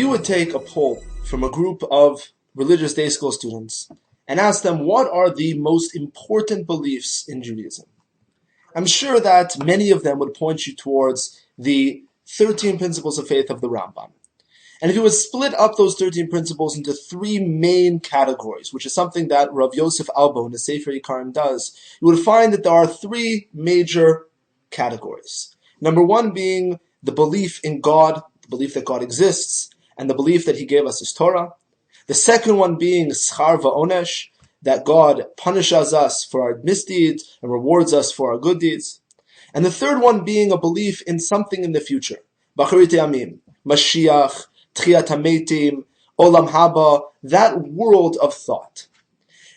You would take a poll from a group of religious day school students and ask them what are the most important beliefs in Judaism. I'm sure that many of them would point you towards the 13 principles of faith of the Rambam. And if you would split up those 13 principles into three main categories, which is something that Rav Yosef Albo in the Sefer Yikarim does, you would find that there are three major categories. Number one being the belief in God, the belief that God exists, and the belief that He gave us His Torah. The second one being schar va'onesh, that God punishes us for our misdeeds and rewards us for our good deeds. And the third one being a belief in something in the future. B'acharit yamim, Mashiach, Tchiyat HaMeitim, Olam Haba, that world of thought.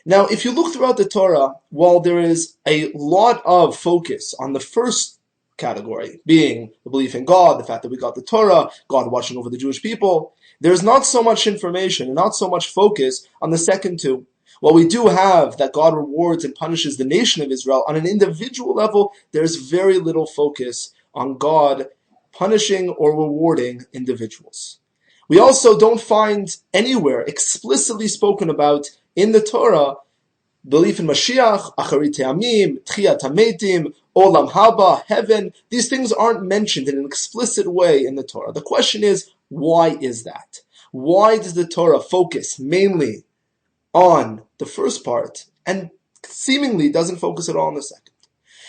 Now, if you look throughout the Torah, while there is a lot of focus on the first category, being the belief in God, the fact that we got the Torah, God watching over the Jewish people, there's not so much information and not so much focus on the second two. While we do have that God rewards and punishes the nation of Israel, on an individual level, there's very little focus on God punishing or rewarding individuals. We also don't find anywhere explicitly spoken about in the Torah belief in Mashiach, Acharit Yamim, Tchiyat HaMeitim, Olam Haba, heaven. These things aren't mentioned in an explicit way in the Torah. The question is, why is that? Why does the Torah focus mainly on the first part and seemingly doesn't focus at all on the second?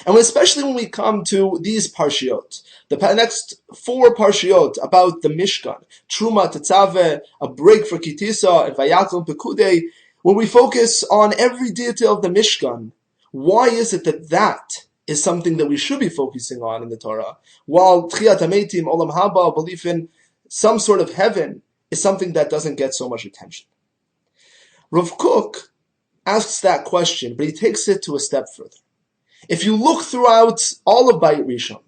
And especially when we come to these parshiot, the next four parshiot about the Mishkan, Truma, Tetzaveh, a break for Kitisa, and Vayakhel Pekudei, when we focus on every detail of the Mishkan, why is it that that is something that we should be focusing on in the Torah, while Tchiyat HaMeitim, Olam Haba, belief in some sort of heaven, is something that doesn't get so much attention? Rav Kook asks that question, but he takes it to a step further. If you look throughout all of Bayit Rishon,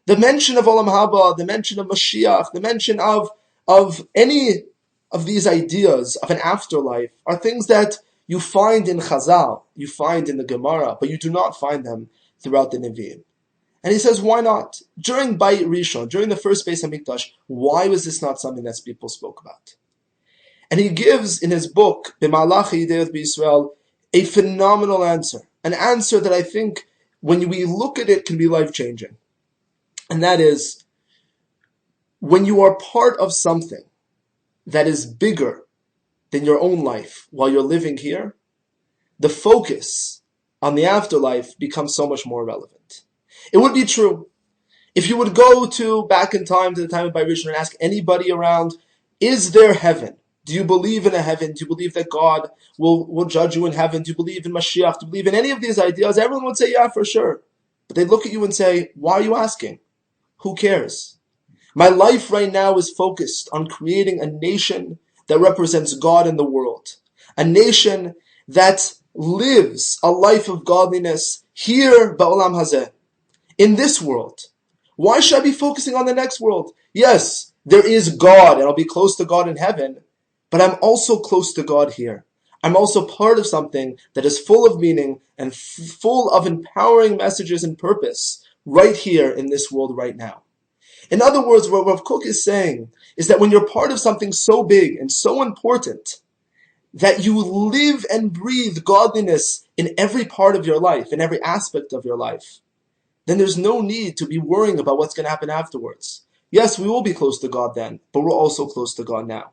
the mention of Olam Haba, the mention of Mashiach, the mention of any of these ideas of an afterlife are things that you find in Chazal, you find in the Gemara, but you do not find them throughout the Nevi'im. And he says, why not? During Bayit Rishon, during the first Beis HaMikdash, why was this not something that people spoke about? And he gives in his book, B'Malach Yideyot B'Yisrael, a phenomenal answer. An answer that I think, when we look at it, can be life-changing. And that is, when you are part of something that is bigger than your own life while you're living here, the focus on the afterlife becomes so much more relevant. It would be true if you would go back in time to the time of Bayit Rishon and ask anybody around, is there heaven? Do you believe in a heaven? Do you believe that God will judge you in heaven? Do you believe in Mashiach? Do you believe in any of these ideas? Everyone would say, yeah, for sure. But they'd look at you and say, why are you asking? Who cares? My life right now is focused on creating a nation that represents God in the world. A nation that lives a life of godliness here, ba'olam hazeh, in this world. Why should I be focusing on the next world? Yes, there is God, and I'll be close to God in heaven, but I'm also close to God here. I'm also part of something that is full of meaning and full of empowering messages and purpose right here in this world right now. In other words, what Rav Kook is saying is that when you're part of something so big and so important, that you live and breathe godliness in every part of your life, in every aspect of your life, then there's no need to be worrying about what's going to happen afterwards. Yes, we will be close to God then, but we're also close to God now.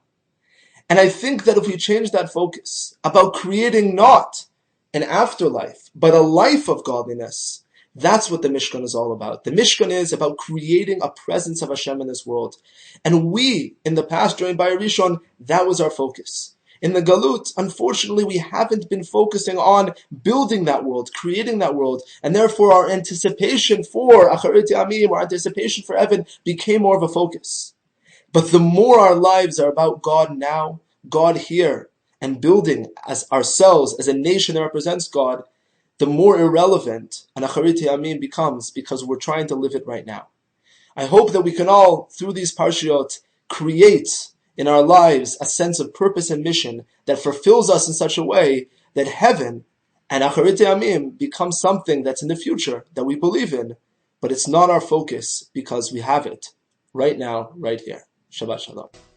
And I think that if we change that focus about creating not an afterlife, but a life of godliness, that's what the Mishkan is all about. The Mishkan is about creating a presence of Hashem in this world. And we, in the past, during Bayit Rishon, that was our focus. In the Galut, unfortunately, we haven't been focusing on building that world, creating that world, and therefore our anticipation for Acharit Yamim, our anticipation for heaven, became more of a focus. But the more our lives are about God now, God here, and building as ourselves as a nation that represents God, the more irrelevant an Acharit Yamim becomes because we're trying to live it right now. I hope that we can all, through these parshiot, create in our lives a sense of purpose and mission that fulfills us in such a way that heaven and Acharit Yamim become something that's in the future that we believe in, but it's not our focus because we have it right now, right here. Shabbat Shalom.